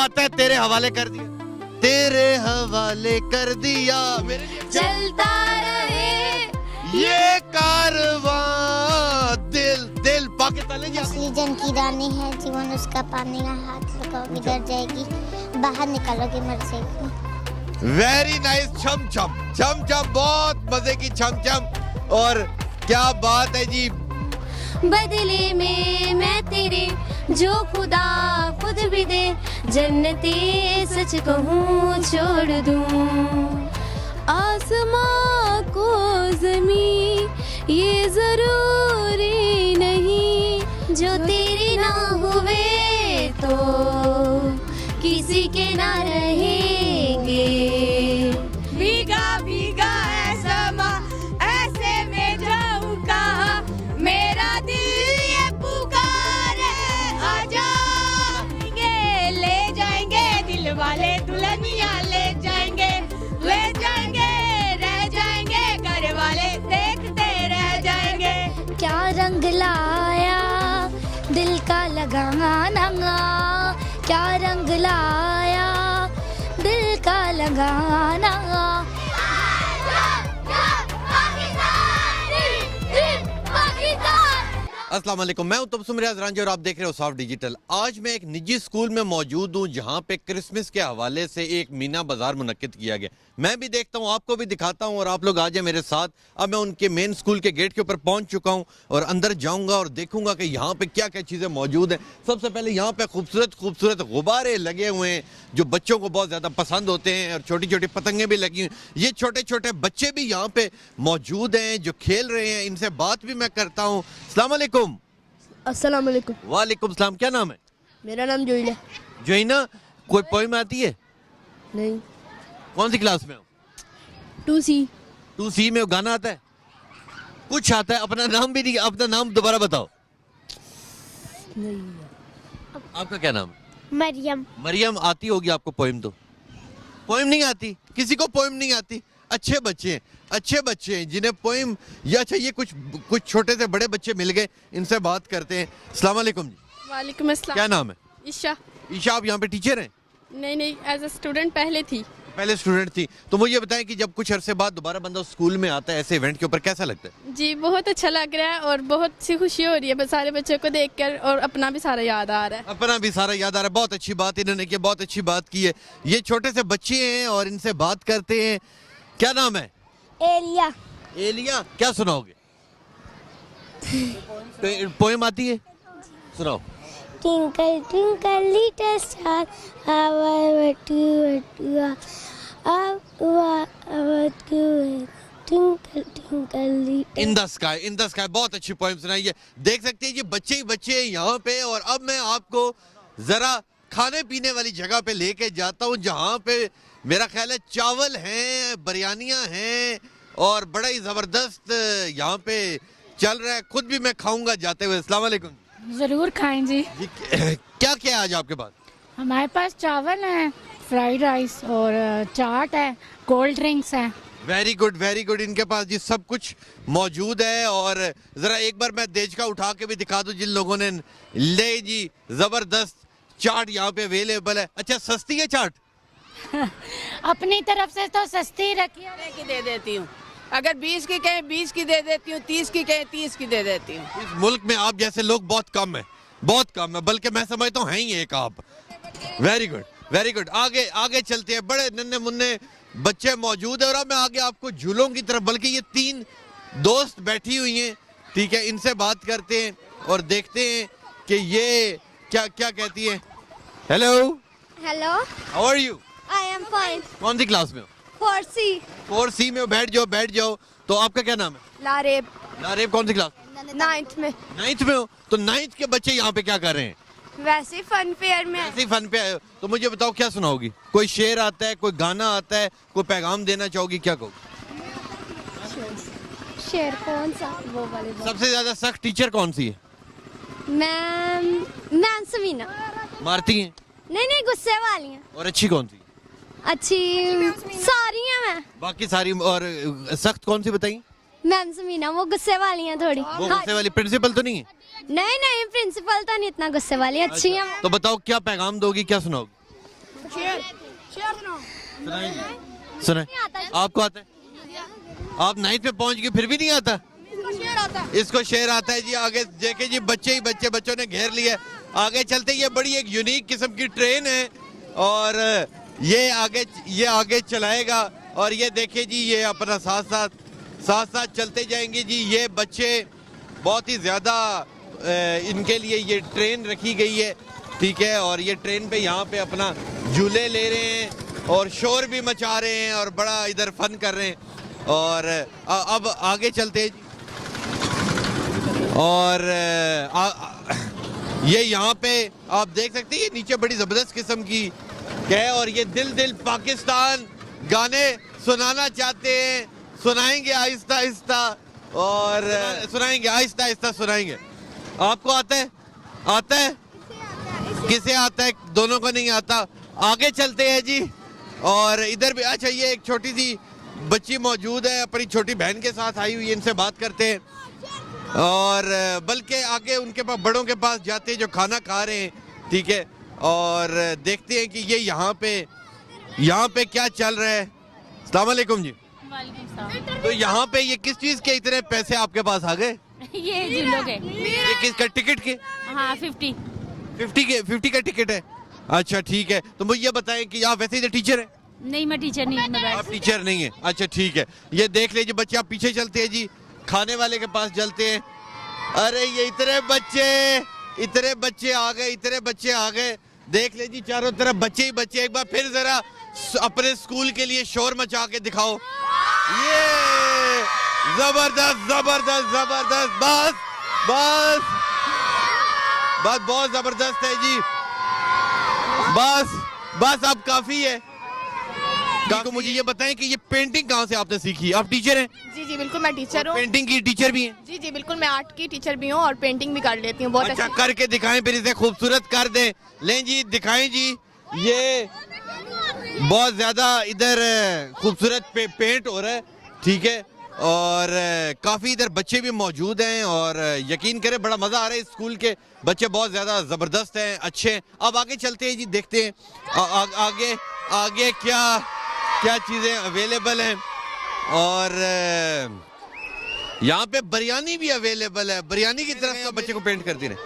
आता है तेरे हवाले कर दिया, तेरे हवाले कर दिया मेरे लिए चलता रहे ये कारवां। दिल दिल पाकिस्तान ले जा। असली जन की रानी है जीवन उसका, पानी में हाथ लगाओ बिगड़ जाएगी, बाहर निकालोगे मर जाएगी। वेरी नाइस, छम छम छम छम, बहुत मजे की छम छम। और क्या बात है जी। बदले में मैं तेरे जो खुदा खुद भी दे, जन्नती सच कहूँ छोड़ दूँ। आसमां को ज़मीं ये जरूरी नहीं, जो तेरे ना हुए तो किसी के ना रहेंगे। भीगा भीगा ऐसा माँ ऐसे में जाऊँ कहाँ, मेरा दिल ये पुकारे आ जाएंगे, ले जाएंगे दिल वाले दुल्हनिया ले जाएंगे, रह जाएंगे घर वाले देखते रह जाएंगे। क्या रंग लाया दिल का लगाना, क्या रंग लाया दिल का लगाना। अस्सलाम वालेकुम, मैं हूं तबस्सुम रियाज रांझी और आप देख रहे हो सॉफ्ट डिजिटल। आज मैं एक निजी स्कूल में मौजूद हूं जहां पे क्रिसमस के हवाले से एक मीना बाजार मुनक्किद किया गया। मैं भी देखता हूं, आपको भी दिखाता हूं और आप लोग आ जाए मेरे साथ। अब मैं उनके मेन स्कूल के गेट के ऊपर पहुंच चुका हूं और अंदर जाऊंगा और देखूंगा कि यहाँ पे क्या क्या चीज़ें मौजूद हैं। सबसे पहले यहाँ पे खूबसूरत खूबसूरत गुब्बारे लगे हुए हैं जो बच्चों को बहुत ज़्यादा पसंद होते हैं और छोटी छोटी पतंगें भी लगी हुई। ये छोटे छोटे बच्चे भी यहाँ पे मौजूद हैं जो खेल रहे हैं, इनसे बात भी मैं करता हूँ। अस्सलाम वालेकुम। अस्सलाम वालेकुम। वालेकुम सलाम। क्या नाम है? मेरा नाम जोइल है। जोइना, कोई पोइम आती है? नहीं। कौन सी क्लास में हो? 2C। 2C में हो। गाना आता है? कुछ आता है? अपना नाम भी नहीं, अपना नाम दोबारा बताओ। नहीं। आपका क्या नाम है? मरियम। मरियम, आती होगी आपको पोइम? तो पोइम नहीं आती, किसी को पोइम नहीं आती। अच्छे बच्चे हैं, अच्छे बच्चे हैं जिन्हें पोइम या अच्छा ये कुछ छोटे से बड़े बच्चे मिल गए, इनसे बात करते हैं। अस्सलाम वालेकुम जी। वालेकुम अस्सलाम। क्या नाम है? ईशा। ईशा, आप यहाँ पे टीचर हैं? नहीं, एज अ स्टूडेंट पहले थी। पहले स्टूडेंट थी। तो मुझे ये बताएं कि जब कुछ अरसे बाद दोबारा बंदा स्कूल में आता है ऐसे इवेंट के ऊपर, कैसा लगता है? जी बहुत अच्छा लग रहा है और बहुत सी खुशी हो रही है सारे बच्चों को देखकर, और अपना भी सारा याद आ रहा है। अपना भी सारा याद आ रहा है। बहुत अच्छी बात इन्होंने की, बहुत अच्छी बात की है। ये छोटे से बच्चे हैं और इनसे बात करते हैं। क्या नाम है? एलिया। एलिया, क्या सुनाओगे? पोएम आती है? सुनाओ। Twinkle twinkle little star how I want you twinkle twinkle little in the sky, बहुत अच्छी पोएम सुनाई है। देख सकते हैं ये बच्चे ही बच्चे हैं यहाँ पे। और अब मैं आपको जरा खाने पीने वाली जगह पे लेके जाता हूँ जहाँ पे मेरा ख्याल है चावल हैं, बिरयानियाँ हैं और बड़ा ही जबरदस्त यहाँ पे चल रहा है। खुद भी मैं खाऊंगा जाते हुए। अस्सलाम वालेकुम। जरूर खाएं जी। क्या क्या है आज आपके पास? हमारे पास चावल है, फ्राइड राइस और चाट है, कोल्ड ड्रिंक्स हैं। Very good, very good. इनके पास जी सब कुछ मौजूद है। और जरा एक बार मैं देजका उठा के भी दिखा दूं जिन लोगों ने ले जी, जबरदस्त चाट यहाँ पे अवेलेबल है। अच्छा, सस्ती है चाट? अपनी तरफ से तो सस्ती रखी है। की दे देती हूँ, अगर 20 की कहें 20 की दे देती हूँ, 30 की कहें 30 की दे देती हूँ। इस मुल्क में आप जैसे लोग बहुत कम है, बहुत कम है, बल्कि मैं समझता हूँ हैं ही एक आप। Very good, very good. आगे आगे चलते हैं। बड़े नन्हे मुन्ने बच्चे मौजूद है और अब मैं आगे आपको झूलों की तरफ, बल्कि ये 3 दोस्त बैठी हुई हैं, ठीक है, इनसे बात करते हैं और देखते हैं कि ये क्या क्या कहती है। Hello, hello, how are you? I am fine. कौन सी क्लास में हो? 4C। 4C में हो। बैठ जाओ, बैठ जाओ। तो आपका क्या नाम है? लारेब। नारेब, कौन सी क्लास? 9th में। 9th में हो। तो 9th के बच्चे यहाँ पे क्या कर रहे हैं? वैसे ही फन फेयर में। ऐसे ही फन पे आए हो। तो मुझे बताओ क्या सुनाओगी? कोई शेर आता है, कोई गाना आता है, कोई पैगाम देना चाहोगी, क्या कहोगी? शेर कौन सा? वो वाले। सबसे ज्यादा सख्त टीचर कौन सी है? मैम समीना। मारती हैं? नहीं, गुस्से वाली हैं। और अच्छी कौन सी? अच्छी सारी हैं। मैं बाकी सारी। और सख्त कौन सी बताई? मैम समीना, वो गुस्से वाली हैं थोड़ी। वो गुस्से वाली प्रिंसिपल तो नहीं है? नहीं, प्रिंसिपल तो नहीं इतना गुस्से वाली, अच्छी हैं। तो बताओ क्या पैगाम दोगी, क्या सुनाओगी? सुनाए। आपको आता है? आप 9th में पहुंच गए फिर भी नहीं आता? इसको शेर आता है जी। आगे देखे जी, बच्चे ही बच्चे, बच्चों ने घेर लिया। आगे चलते ये बड़ी एक यूनिक किस्म की ट्रेन है और ये आगे चलाएगा और ये देखिए जी, ये अपना साथ चलते जाएंगे जी। ये बच्चे बहुत ही ज़्यादा इनके लिए ये ट्रेन रखी गई है, ठीक है। और ये ट्रेन पे यहाँ पे अपना झूले ले रहे हैं और शोर भी मचा रहे हैं और बड़ा इधर फन कर रहे हैं। और अब आगे चलते हैं और ये यहाँ पे आप देख सकते हैं, ये नीचे बड़ी ज़बरदस्त किस्म की है और ये दिल दिल पाकिस्तान गाने सुनाना चाहते हैं। सुनाएंगे आहिस्ता आहिस्ता और सुनाएंगे आहिस्ता आहिस्ता सुनाएंगे। आपको आता है? आता है? किसे आता है? दोनों को नहीं आता। आगे चलते हैं जी और इधर भी अच्छा, ये एक छोटी सी बच्ची मौजूद है, अपनी छोटी बहन के साथ आई हुई है। इनसे बात करते हैं और बल्कि आगे उनके पास, बड़ों के पास जाते हैं जो खाना खा रहे हैं, ठीक है। और देखते हैं कि ये यहाँ पे क्या चल रहा है। अस्सलाम वालेकुम जी। तो यहाँ पे ये किस चीज़ के इतने पैसे आपके पास आ गए? ये झूलों के। ये किसका टिकट के? हाँ 50 का टिकट है। अच्छा ठीक है। तो मुझे ये बताएं कि आप वैसे ही टीचर हैं? नहीं, मैं टीचर नहीं हूँ। आप टीचर नहीं है? अच्छा ठीक है। ये देख लीजिए बच्चे, आप पीछे चलते हैं जी, खाने वाले के पास चलते हैं। अरे ये इतने बच्चे आ गए। देख लीजिए चारों तरफ बच्चे ही बच्चे। एक बार फिर जरा अपने स्कूल के लिए शोर मचा के दिखाओ। ये जबरदस्त। बस बहुत जबरदस्त है जी। बस अब काफी है। तो मुझे ये बताएं कि ये पेंटिंग कहाँ से आपने सीखी? आप टीचर हैं? जी बिल्कुल, मैं टीचर हूँ। पेंटिंग की टीचर भी हैं? जी बिल्कुल, मैं आर्ट की टीचर भी हूँ और पेंटिंग भी कर लेती हूँ। बहुत अच्छा, करके दिखाएं फिर, इसे खूबसूरत कर दें। लें जी, दिखाएं जी। ये बहुत ज्यादा इधर खूबसूरत पेंट हो रहा है, ठीक है। और काफी इधर बच्चे भी मौजूद हैं और यकीन करें बड़ा मजा आ रहा है। स्कूल के बच्चे बहुत ज्यादा जबरदस्त हैं, अच्छे हैं। अब आगे चलते हैं जी, देखते हैं आगे क्या चीजें अवेलेबल हैं। और यहाँ पे बिरयानी भी अवेलेबल है। बिरयानी की तरफ तो बच्चे को पेंट करती रहे।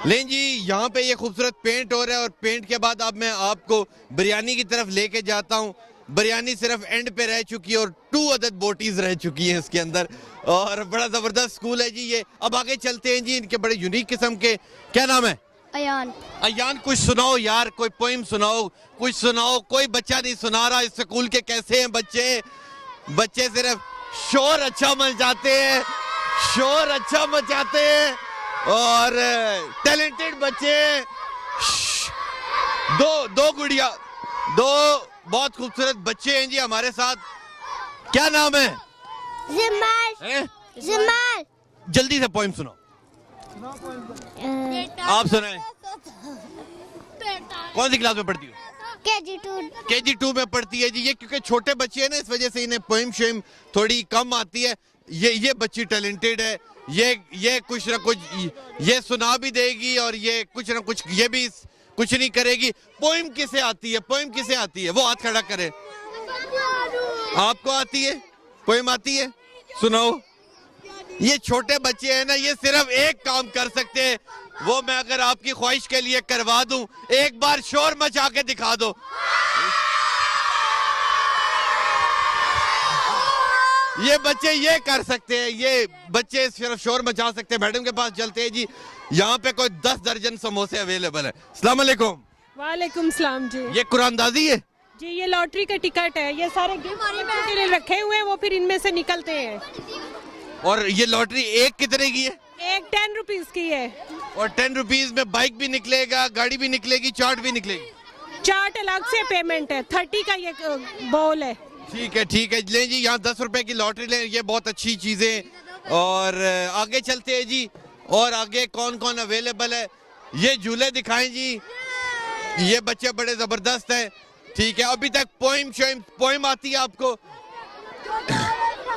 लें जी, यहाँ पे ये खूबसूरत पेंट हो रहा है और पेंट के बाद अब मैं आपको बिरयानी की तरफ लेके जाता हूँ। बिरयानी सिर्फ एंड पे रह चुकी है और 2 अदद बोटीज रह चुकी हैं इसके अंदर और बड़ा जबरदस्त स्कूल है जी ये। अब आगे चलते हैं जी, इनके बड़े यूनिक किस्म के, क्या नाम है? अयान, कुछ सुनाओ यार, कोई पोइम सुनाओ, कुछ सुनाओ। कोई बच्चा नहीं सुना रहा। इस स्कूल के कैसे हैं बच्चे सिर्फ शोर अच्छा मचाते हैं और टैलेंटेड बच्चे। दो बहुत खूबसूरत बच्चे हैं जी हमारे साथ। क्या नाम है? जमाल। जल्दी से पोइम सुनाओ। आप सुनाएं। कौन सी क्लास में पढ़ती हो? KG2 में पढ़ती है जी। ये क्योंकि छोटे बच्चे हैं ना, इस वजह से इन्हें पोइम शेम थोड़ी कम आती है। ये बच्ची टैलेंटेड है। ये कुछ ना कुछ ये सुना भी देगी और ये कुछ ना कुछ ये भी कुछ नहीं करेगी। पोइम किसे आती है? वो हाथ खड़ा करे। आपको आती है? पोइम आती है? सुनाओ। ये छोटे बच्चे हैं ना, ये सिर्फ एक काम कर सकते हैं, वो मैं अगर आपकी ख्वाहिश के लिए करवा दूं, एक बार शोर मचा के दिखा दो। ये बच्चे ये कर सकते हैं, ये बच्चे सिर्फ शोर मचा सकते हैं। मैडम के पास चलते हैं जी। यहाँ पे कोई 10 दर्जन समोसे अवेलेबल है। अस्सलाम वालेकुम। वालेकुम सलाम जी। ये कुरानदाजी है जी, ये लॉटरी का टिकट है। ये सारे गिफ्ट के लिए रखे हुए हैं, वो फिर इनमें से निकलते हैं। और ये लॉटरी एक कितने की है? एक 10 रुपीज की है। और 10 रुपीज में बाइक भी निकलेगा, गाड़ी भी निकलेगी, चाट भी निकलेगी? चाट अलग से पेमेंट है। 30 का ये बॉल है। ठीक है। लें जी, यहाँ 10 रुपए की लॉटरी लें, ये बहुत अच्छी चीजें। और आगे चलते हैं जी। और आगे कौन कौन अवेलेबल है? ये झूले दिखाएं जी। ये बच्चे बड़े जबरदस्त हैं, ठीक है। अभी तक पोइम आती है आपको?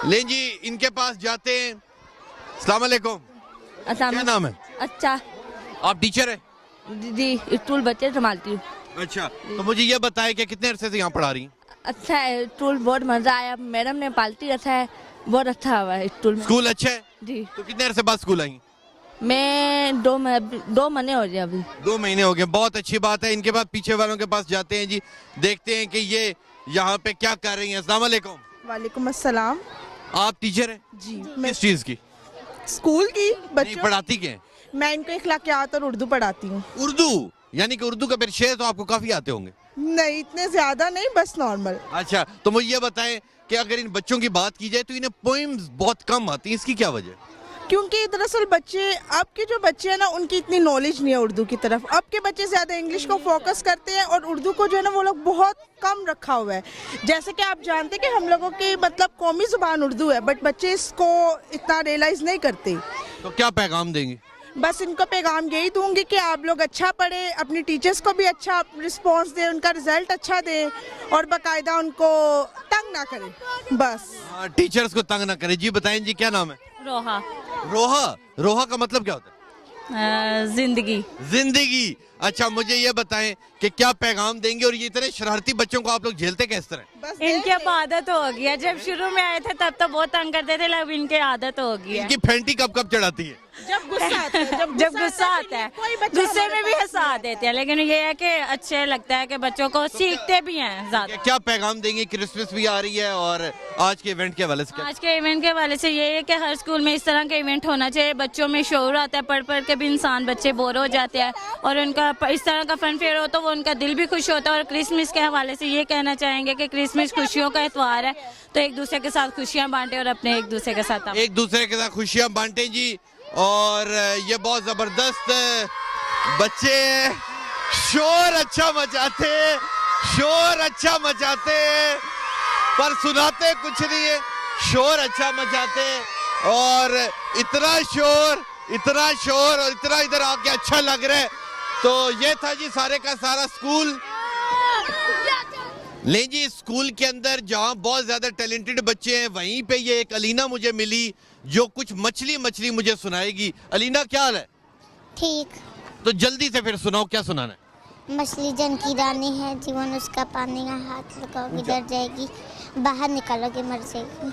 लें जी, इनके पास जाते हैं। अस्सलाम वालेकुम। क्या नाम है? अच्छा, आप टीचर है? जी, स्कूल बच्चे संभालती हूँ। अच्छा, तो मुझे ये बताएं कि कितने अरसे से यहाँ पढ़ा रही हैं? अच्छा है स्कूल, बहुत मजा आया। मैडम ने पार्टी रखा है, बहुत अच्छा हुआ है स्कूल में। स्कूल अच्छा है? जी, तो कितने अरसे बाद स्कूल आई? मैं 2 महीने हो गए अभी। 2 महीने हो गए, बहुत अच्छी बात है। इनके बाद पीछे वालों के पास जाते हैं जी, देखते हैं कि ये यहाँ पे क्या कर रही हैं। अस्सलाम वालेकुम। वालेकुम अस्सलाम। आप टीचर हैं? जी, किस चीज की? स्कूल की नहीं, बच्चों। पढ़ाती क्या है? मैं इनको इखलाकियात और उर्दू पढ़ाती हूँ। उर्दू, यानी कि उर्दू का फिर शेर तो आपको काफी आते होंगे। नहीं इतने ज्यादा नहीं, बस नॉर्मल। अच्छा, तो मुझे ये बताएं कि अगर इन बच्चों की बात की जाए तो इन्हें पोइम्स बहुत कम आती हैं, इसकी क्या वजह? क्योंकि दरअसल बच्चे, अब के जो बच्चे हैं ना, उनकी इतनी नॉलेज नहीं है उर्दू की तरफ। अब के बच्चे ज्यादा इंग्लिश को फोकस करते हैं और उर्दू को जो है ना वो लोग बहुत कम रखा हुआ है। जैसे कि आप जानते हैं कि हम लोगों की मतलब कौमी जुबान उर्दू है, बट बच्चे इसको इतना रियलाइज नहीं करते। तो क्या पैगाम देंगे? बस इनको पैगाम यही दूंगी कि आप लोग अच्छा पढ़ें, अपनी टीचर्स को भी अच्छा रिस्पॉन्स दें, उनका रिजल्ट अच्छा दें और बाकायदा उनको तंग ना करें। बस टीचर्स को तंग ना करें। जी बताएं जी, क्या नाम है? रोहा। रोहा, रोहा का मतलब क्या होता है? जिंदगी। जिंदगी। अच्छा, मुझे ये बताएं कि क्या पैगाम देंगे और ये इतने शरारती बच्चों को आप लोग झेलते किस तरह? बस इनकी अब आदत हो गई है। जब शुरू में आए थे तब तो बहुत तंग करते थे, अब इनकी आदत हो गई है। इनकी फेंटी कब कब चढ़ाती है? जब गुस्सा आता है, जब गुस्सा आता है, कोई बच्चा गुस्से में भी हंसा देते हैं, लेकिन ये है कि अच्छे लगता है कि बच्चों को सीखते भी हैं ज्यादा। क्या पैगाम देंगे? क्रिसमस भी आ रही है और आज के इवेंट के हवाले से क्या? आज के इवेंट के हवाले से ये है कि हर स्कूल में इस तरह के इवेंट होना चाहिए। बच्चों में शौर आता है, पढ़ पढ़ के भी इंसान बच्चे बोर हो जाते हैं और उनका इस तरह का फन फेयर हो तो वो उनका दिल भी खुश होता है। और क्रिसमस के हवाले से ये कहना चाहेंगे कि क्रिसमस खुशियों का त्योहार है, तो एक दूसरे के साथ खुशियाँ बांटे और अपने एक दूसरे के साथ एक दूसरे के साथ खुशियां बांटे जी। और ये बहुत जबरदस्त बच्चे शोर अच्छा मचाते, शोर अच्छा मचाते, पर सुनाते कुछ नहीं है। शोर अच्छा मचाते और इतना शोर और इतना इधर आके अच्छा लग रहा है। तो ये था जी सारे का सारा स्कूल। ले जी, स्कूल के अंदर जहां बहुत ज्यादा टैलेंटेड बच्चे हैं, वहीं पे ये एक अलीना मुझे मिली जो कुछ मछली मुझे सुनाएगी। अलीना, क्या हाल है? ठीक। तो जल्दी से फिर सुनाओ, क्या सुनाना है? मछली जन की रानी है, जीवन उसका पानी का हाथ लगाओगी डर जाएगी, बाहर निकालोगे मर जाएगी।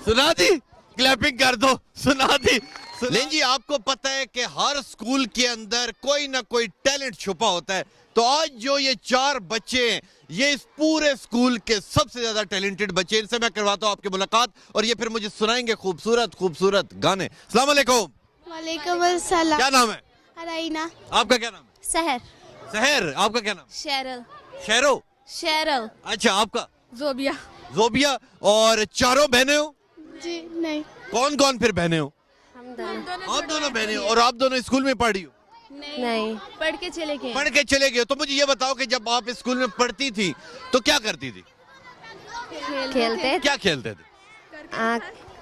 सुना दी? क्लैपिंग कर दो। सुना दी। लेकिन जी, आपको पता है कि हर स्कूल के अंदर कोई ना कोई टैलेंट छुपा होता है। तो आज जो ये 4 बच्चे हैं, ये इस पूरे स्कूल के सबसे ज्यादा टैलेंटेड बच्चे। इनसे मैं करवाता हूँ आपकी मुलाकात और ये फिर मुझे सुनाएंगे खूबसूरत गाने। अस्सलाम वालेकुम। वालेकुम अस्सलाम। क्या नाम है? अराइना। आपका क्या नाम है? सहर। सहर। आपका क्या नाम? शेरल। शेरो। शेरल। अच्छा, आपका? जोबिया। जोबिया। और चारों बहनें हो? जी नहीं। कौन कौन फिर बहनें हो? आप दोनों बहनें हो। और आप दोनों स्कूल में पढ़ी हो? नहीं, पढ़ के चले गए। पढ़ के चले गए। तो मुझे ये बताओ कि जब आप स्कूल में पढ़ती थी तो क्या करती थी? खेलते। क्या खेलते थे?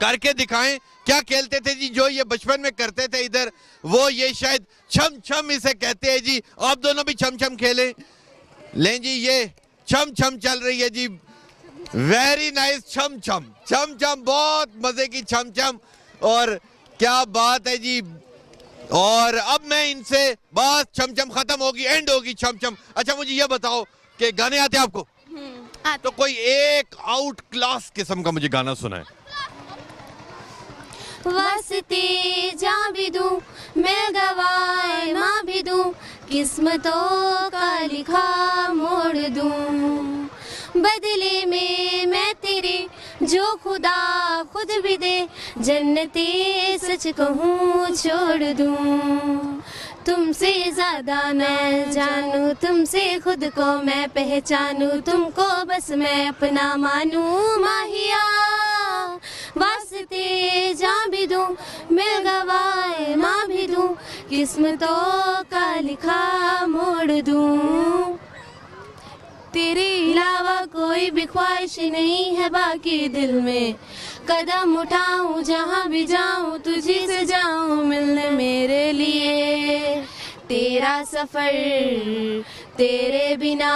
करके दिखाएं, क्या खेलते थे जी? जो ये बचपन में करते थे इधर, वो ये शायद छम छम इसे कहते हैं जी। आप दोनों भी छम छम खेलें। लें जी, ये छम छम चल रही है जी। Very nice. छम छम छम छम, बहुत मजे की छम छम। और क्या बात है जी। और अब मैं इनसे बस छमछम खत्म होगी, एंड होगी छमछम। अच्छा, मुझे ये बताओ कि गाने आते हैं आपको? तो कोई एक आउट क्लास किस्म का मुझे गाना सुनाए। वास्ते जा भी दूं, मैं गवाए माँ भी दूं, किस्मतों का लिखा मोड़ दूं, बदले में मैं तेरे जो खुदा खुद भी दे, जन्नते सच कहूँ छोड़ दूं। तुमसे ज्यादा मैं जानूं, तुमसे खुद को मैं पहचानूं, तुमको बस मैं अपना मानूं माहिया। वास्ते जा भी दूं, मैं गवाए माँ भी दूं, किस्मतों का लिखा मोड़ दूं। तेरे अलावा कोई भी ख्वाहिश नहीं है बाकी दिल में, कदम उठाऊं जहाँ भी जाऊं, तुझी से जाऊं मिलने मेरे लिए। तेरा सफर तेरे बिना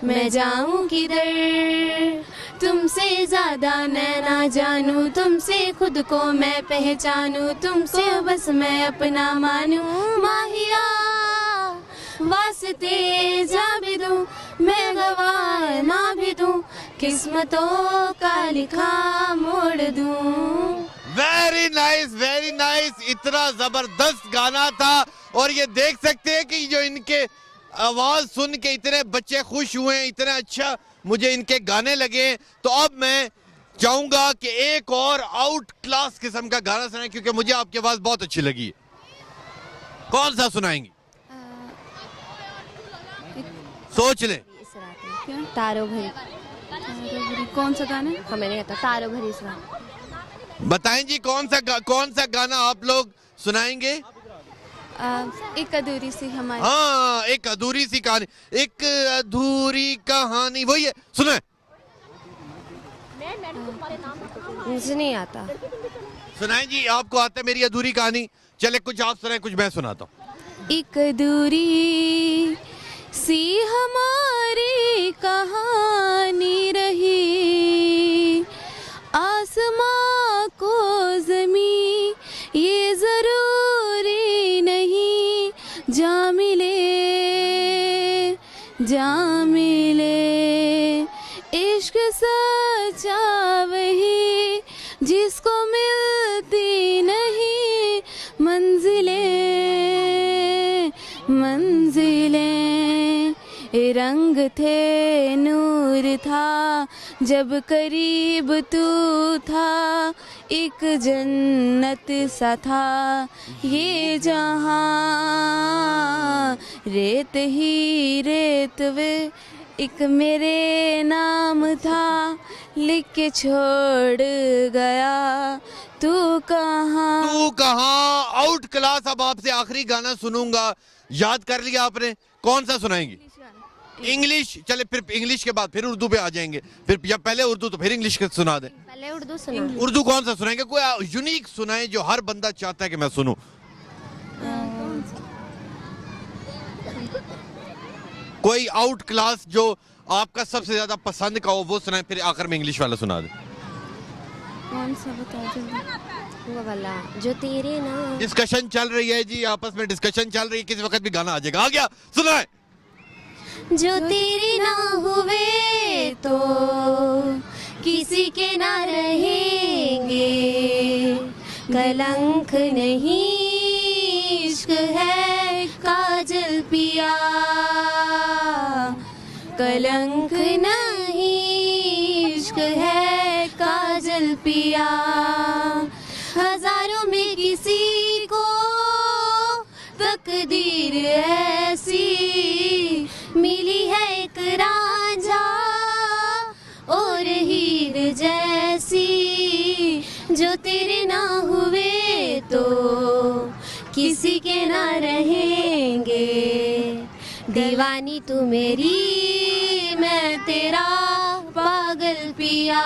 मैं जाऊं किधर, तुमसे ज्यादा मैं ना जानूं, तुमसे खुद को मैं पहचानूं, तुमसे बस मैं अपना मानूं माहिया। वास्ते जा भी दूं, मैं गवाह ना भी दूं, किस्मतों का लिखा मोड़ दूं। वेरी नाइस, इतना जबरदस्त गाना था। और ये देख सकते हैं कि जो इनके आवाज सुन के इतने बच्चे खुश हुए हैं, इतना अच्छा मुझे इनके गाने लगे। तो अब मैं चाहूंगा कि एक और आउट क्लास किस्म का गाना सुनाएं, क्योंकि मुझे आपकी आवाज बहुत अच्छी लगी है। कौन सा सुनाएंगी? सोच लें। तारो भरी, कौन सा गाना? हमें नहीं आता। तारो भरी इस रात। बताएं जी, कौन सा गाना आप लोग सुनाएंगे? एक अधूरी सी हमारी। हाँ, एक अधूरी सी कहानी, एक अधूरी कहानी, वही है, सुने। मुझे नहीं आता। सुनाएं जी, आपको आता है मेरी अधूरी कहानी? चले कुछ आप सुनाएं, कुछ मैं सुनाता हूँ। एक अधूरी सी हमारी कहानी रही, आसमां को ज़मीं ये जरूरी नहीं, जा मिले इश्क सच्चा वही, जिसको मिलती नहीं मंजिलें, रंग थे नूर था जब करीब तू था, एक जन्नत सा था ये जहां, रेत ही रेत वे एक मेरे नाम था, लिख के छोड़ गया तू कहाँ। Out class. अब आपसे आखिरी गाना सुनूंगा, याद कर लिया आपने? कौन सा सुनाएंगी? इंग्लिश। चले फिर इंग्लिश के बाद फिर उर्दू पे आ जाएंगे, फिर या पहले उर्दू तो फिर इंग्लिश के सुना दें। पहले उर्दू सुना। उर्दू कौन सा सुनाएंगे? कोई यूनिक सुनाए जो हर बंदा चाहता है कि मैं सुनूं। कोई आउट क्लास जो आपका सबसे ज्यादा पसंद का हो वो सुनाए, फिर आखिर में इंग्लिश वाला सुना दे। कौन सा बताओ जल्दी। वो वाला जो तेरे नाम। डिस्कशन चल रही है जी, आपस में डिस्कशन चल रही है, किसी वक्त भी गाना आ जाएगा। आ गया, सुनाए। जो तेरे ना हुए तो किसी के ना रहेंगे, कलंक नहीं इश्क है काजल पिया, कलंक नहीं इश्क है काजल पिया, हजारों में किसी को तकदीर ऐसी मिली है, एक रांझा और हीर जैसी, जो तेरे ना हुए तो किसी के ना रहेंगे, दीवानी तू मेरी मैं तेरा पागल पिया,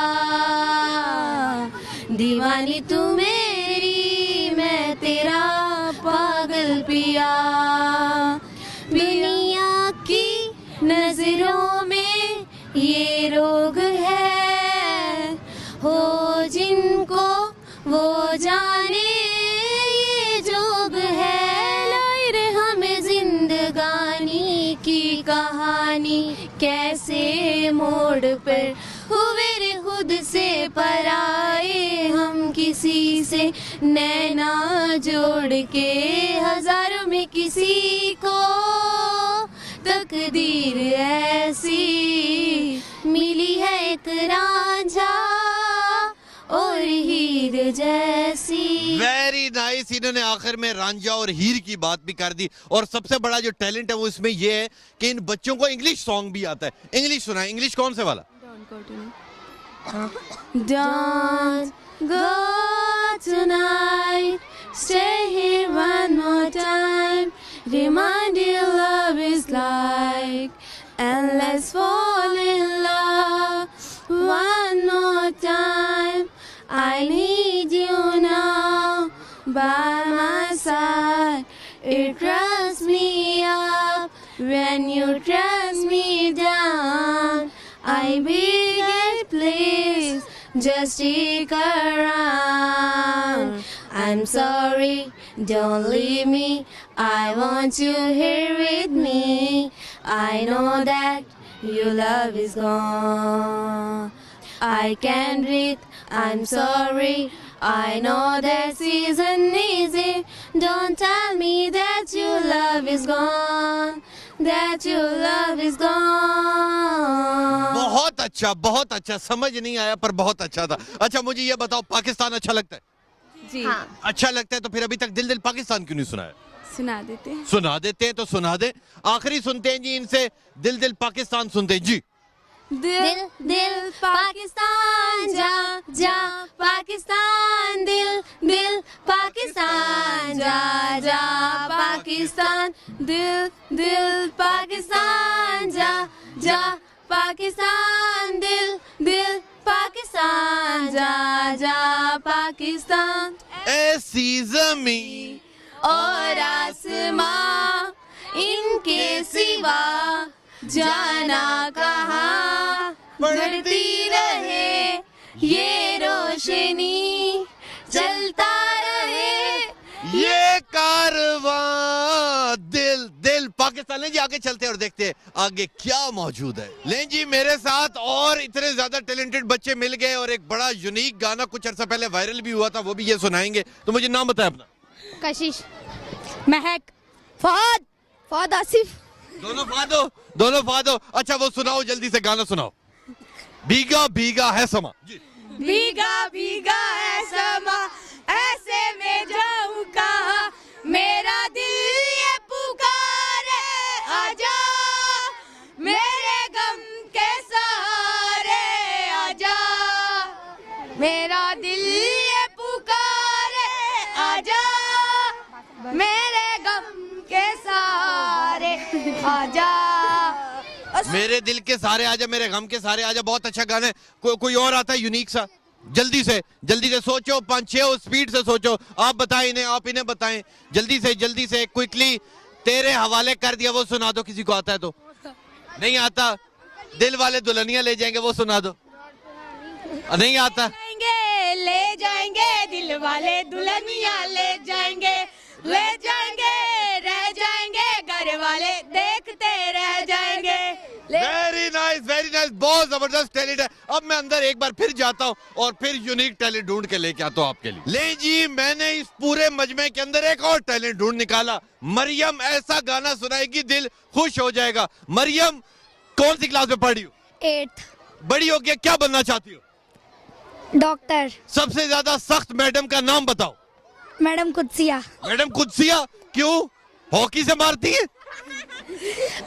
दीवानी तू मेरी मैं तेरा पागल पिया, दुनिया की नजरों में ये रोग है, हो जिनको वो जाने ये जोग है, लाई रे हमें जिंदगानी की कहानी, कैसे मोड़ पर हुए रे खुद से पराए, हम किसी से नैना जोड़ के, हजारों में किसी को तकदीर ऐसी मिली है, एक रांझा और हीर जैसी। Very nice. इन्होंने आखिर में रांझा और हीर की बात भी कर दी, और सबसे बड़ा जो टैलेंट है वो इसमें ये है कि इन बच्चों को इंग्लिश सॉन्ग भी आता है। इंग्लिश सुनाए। इंग्लिश कौन से वाला? Don't go tonight, stay here one more time, remind you love is like, and let's fall in love one more time. I need you now by my side. It dress me up when you dress me down. I beg it, please, just stick around. I'm sorry, don't leave me. I want you here with me. I know that your love is gone. I can't breathe, I'm sorry. I know that isn't easy. Don't tell me that your love is gone. That your love is gone. बहुत अच्छा, समझ नहीं आया पर बहुत अच्छा था। अच्छा मुझे ये बताओ, पाकिस्तान अच्छा लगता है? जी हाँ। अच्छा लगता है तो फिर अभी तक दिल दिल पाकिस्तान क्यों नहीं सुनाया? सुना देते हैं। सुना देते हैं तो सुना दे। आखिरी सुनते हैं जी इनसे, दिल दिल पाकिस्तान सुनते हैं जी। दिल दिल पाकिस्तान जा जा पाकिस्तान, दिल दिल पाकिस्तान जा जा पाकिस्तान, दिल दिल पाकिस्तान जा जा पाकिस्तान, दिल दिल पाकिस्तान जा जा पाकिस्तान। ऐसी ज़मीं और आसमां इनके सिवा जाना कहाँ, बढ़ती रहे ये रोशनी, चलता रहे ये कारवां, दिल दिल पाकिस्तान। लें जी आगे चलते हैं और देखते हैं आगे क्या मौजूद है। लें जी मेरे साथ और इतने ज्यादा टैलेंटेड बच्चे मिल गए और एक बड़ा यूनिक गाना कुछ अर्सा पहले वायरल भी हुआ था, वो भी ये सुनाएंगे। तो मुझे नाम बताएं अपना। कशिश, महक, फहद आसिफ। दोनों फादो। अच्छा वो सुनाओ, जल्दी से गाना सुनाओ। भीगा भीगा है समा जी। भीगा भीगा है समा, ऐसे में जाऊं कहाँ, मेरा दिल ये पुकारे, आजा मेरे गम के सहारे, आजा मेरा दिल ये पुकारे, आजा मेरे गम के सहारे, आजा। मेरे दिल के सारे आजा, मेरे गम के सारे आजा। बहुत अच्छा गाना है। कोई और आता है यूनिक सा? जल्दी से सोचो, 5-6 स्पीड से सोचो। आप बताएं इन्हें, आप इन्हें बताएं जल्दी से क्विकली। तेरे हवाले कर दिया, वो सुना दो। किसी को आता है तो? नहीं आता? दिल वाले दुल्हनिया ले जाएंगे, वो सुना दो। नहीं आता? ले जाएंगे दिल वाले दुल्हनिया, ले जाएंगे रह जाएंगे घर वाले देखते रह जाएंगे। वेरी नाइस, बहुत जबरदस्त टैलेंट है। अब मैं अंदर एक बार फिर जाता हूँ और फिर यूनिक टैलेंट ढूंढ के लेके आता हूँ आपके लिए। ले जी, मैंने इस पूरे मजमे के अंदर एक और टैलेंट ढूंढ निकाला। मरियम ऐसा गाना सुनाएगी दिल खुश हो जाएगा। मरियम कौन सी क्लास में पढ़ रही हो? 8th। बड़ी हो गया, क्या बनना चाहती हो? डॉक्टर। सबसे ज्यादा सख्त मैडम का नाम बताओ। मैडम कुदसिया। मैडम कुदसिया क्यों? हॉकी से मारती है?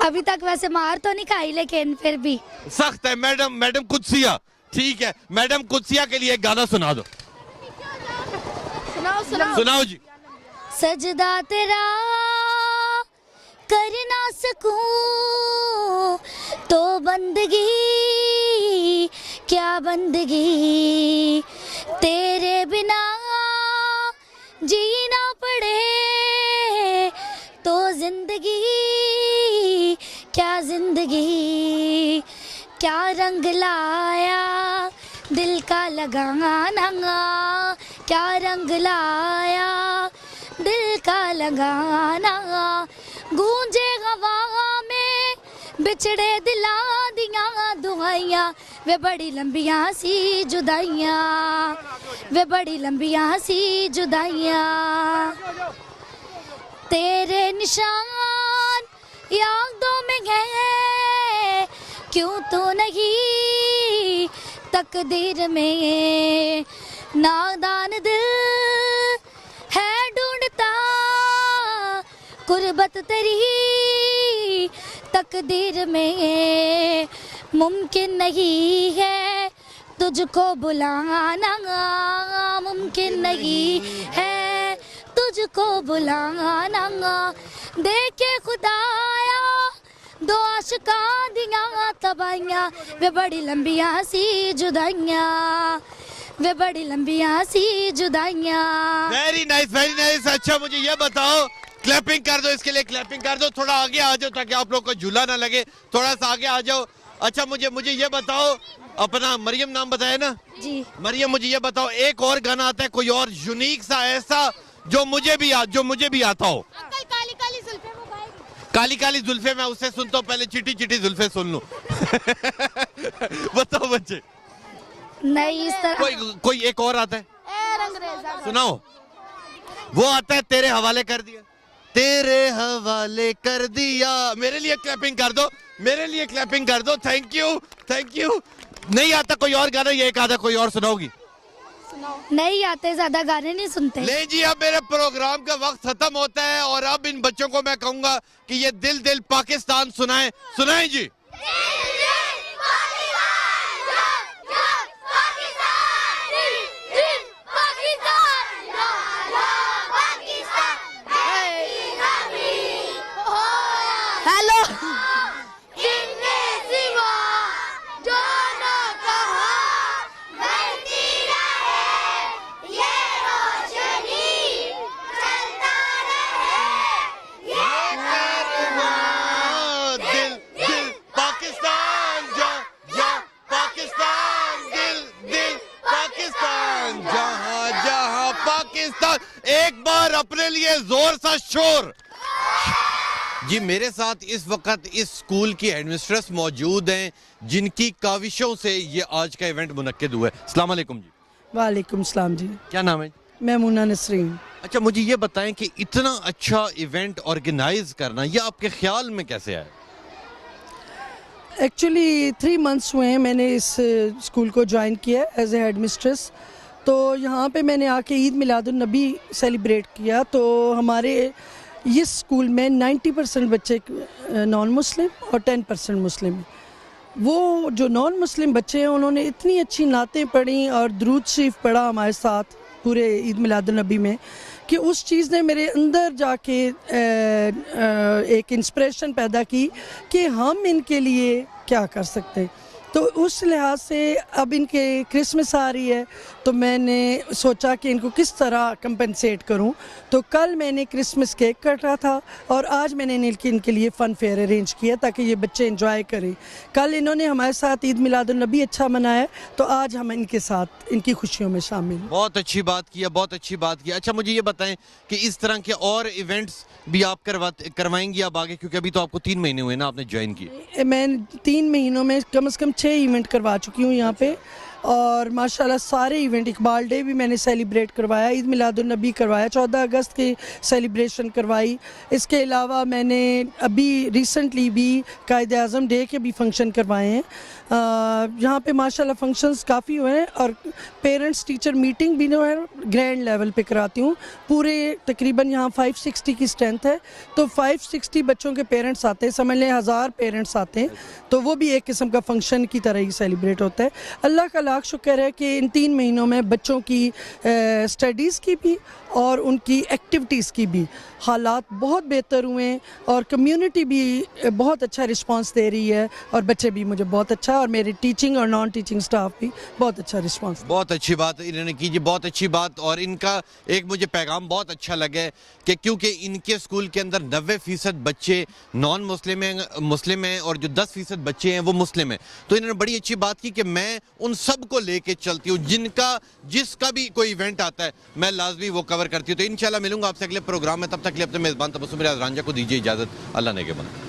अभी तक वैसे मार तो नहीं खाई, लेकिन फिर भी सख्त है मैडम कुदसिया। ठीक है, मैडम कुदसिया के लिए एक गाना सुना दो। सुनाओ जी। सजदा तेरा कर ना सकूं तो बंदगी, क्या बंदगी, तेरे बिना जीना पड़े तो जिंदगी, क्या जिंदगी, क्या रंग लाया दिल का लगाना, क्या रंग लाया दिल का लगाना, गूंजे हवा में बिछड़े दिला दिया दुआइयां, वे बड़ी लंबियां सी जुदाइयां, वे बड़ी लंबियां सी जुदाइयां, तेरे निशान यादों में है, क्यों तो नहीं तकदीर में, नादान दिल है ढूंढता कुर्बत तेरी तकदीर में, मुमकिन नहीं है तुझको बुलाना, मुमकिन नहीं है तुझको बुलाना, देखे खुदाया दो आशिका दिया तबाइयां, वे बड़ी लंबियां सी जुदाइयां, वे बड़ी लंबियां सी जुदाइयां। Very nice. अच्छा मुझे ये बताओ, क्लैपिंग कर दो इसके लिए, क्लैपिंग कर दो। थोड़ा आगे आ जाओ ताकि आप लोग को झूला ना लगे, थोड़ा सा आगे आ जाओ। अच्छा मुझे ये बताओ, अपना मरियम नाम बताया ना जी? मरियम मुझे ये बताओ, एक और गाना आता है कोई और यूनिक सा ऐसा जो मुझे भी आता हो? अंकल काली काली काली जुल्फे मैं उससे सुनता हूँ, पहले चिटी चिटी जुल्फे सुन लूं। बताओ बच्चे। नहीं, इस तरह कोई एक और आता है, सुनाओ। वो आता है तेरे हवाले कर दिया, तेरे हवाले कर दिया। मेरे लिए क्लैपिंग कर दो, मेरे लिए क्लैपिंग कर दो। Thank you, thank you. नहीं आता कोई और गाना, ये एक आधा कोई और सुनाओगी? नहीं आते, ज्यादा गाने नहीं सुनते। ले जी, अब मेरे प्रोग्राम का वक्त खत्म होता है और अब इन बच्चों को मैं कहूंगा कि ये दिल दिल पाकिस्तान सुनाएं। सुनाएं जी। हेलो, दिल दिल पाकिस्तान, जा जा पाकिस्तान, दिल दिल पाकिस्तान, जहां जहां पाकिस्तान। एक बार अपने लिए जोर सा शोर। जी, मेरे साथ इस वक्त इस स्कूल की हेडमिस्ट्रेस मौजूद हैं जिनकी काविशों से ये आज का इवेंट मुनक्किद हुआ है। अस्सलाम वालेकुम जी। वालेकुम सलाम जी, क्या नाम है? मैमूना नसरीन। अच्छा, मुझे ये बताएं कि इतना अच्छा इवेंट ऑर्गेनाइज करना ये आपके ख्याल में कैसे आया? एक्चुअली 3 मंथ्स हुए हैं मैंने इस स्कूल को ज्वाइन किया एज ए हेड मिस्ट्रेस। तो यहाँ पे मैंने आके ईद मिलादुन नबी सेलिब्रेट किया। तो हमारे इस स्कूल में 90% बच्चे नॉन मुस्लिम और 10% मुस्लिम हैं। वो जो नॉन मुस्लिम बच्चे हैं उन्होंने इतनी अच्छी नातें पढ़ी और दुरूद शरीफ पढ़ा हमारे साथ पूरे ईद मिलादुन नबी में कि उस चीज़ ने मेरे अंदर जाके एक इंस्पिरेशन पैदा की कि हम इनके लिए क्या कर सकते हैं। तो उस लिहाज से अब इनके क्रिसमस आ रही है तो मैंने सोचा कि इनको किस तरह कंपनसेट करूं। तो कल मैंने क्रिसमस केक काटा था और आज मैंने इनके लिए फ़न फेयर अरेंज किया ताकि ये बच्चे एंजॉय करें। कल इन्होंने हमारे साथ ईद मिलादुन नबी अच्छा मनाया तो आज हम इनके साथ इनकी खुशियों में शामिल हैं। बहुत अच्छी बात की है, बहुत अच्छी बात की। अच्छा, मुझे ये बताएं कि इस तरह के और इवेंट्स भी आप करवाएंगी अब आगे, क्योंकि अभी तो आपको 3 महीने हुए ना आपने ज्वाइन किया। मैं 3 महीनों में कम से कम 6 इवेंट करवा चुकी हूँ यहाँ पे और माशाल्लाह सारे इवेंट। इकबाल डे भी मैंने सेलिब्रेट करवाया, ईद मिलादुन नबी करवाया, 14 अगस्त की सेलिब्रेशन करवाई। इसके अलावा मैंने अभी रिसेंटली भी कायद आज़म डे के भी फंक्शन करवाए हैं। यहाँ पे माशाल्लाह फंक्शंस काफ़ी हुए हैं और पेरेंट्स टीचर मीटिंग भी जो है ग्रैंड लेवल पे कराती हूँ। पूरे तकरीबन यहाँ 560 की स्ट्रेंथ है तो 560 बच्चों के पेरेंट्स आते हैं, समझ लें 1000 पेरेंट्स आते हैं। तो वो भी एक किस्म का फंक्शन की तरह ही सेलिब्रेट होता है। अल्लाह का लाख शुक्र है कि इन 3 महीनों में बच्चों की स्टडीज़ की भी और उनकी एक्टिविटीज़ की भी हालात बहुत बेहतर हुए हैं और कम्युनिटी भी बहुत अच्छा रिस्पांस दे रही है और बच्चे भी मुझे बहुत अच्छा और मेरे टीचिंग और नॉन टीचिंग स्टाफ भी बहुत अच्छा रिस्पांस। बहुत अच्छी बात इन्होंने की जी, बहुत अच्छी बात। और इनका एक मुझे पैगाम बहुत अच्छा लगा है कि क्योंकि इनके स्कूल के अंदर 90% बच्चे नॉन मुस्लिम हैं और जो 10% बच्चे हैं वो मुस्लिम हैं। तो इन्होंने बड़ी अच्छी बात की कि मैं उन सब को लेके चलती हूँ, जिसका भी कोई इवेंट आता है मैं लाजमी वो कवर करती हूँ। तो इंशाल्लाह मिलूंगा आपसे अगले प्रोग्राम में, तब तक के लिए अपने मेज़बान तबस्सुम रियाज रांझा को दीजिए इजाज़त। अल्लाह ने के बना।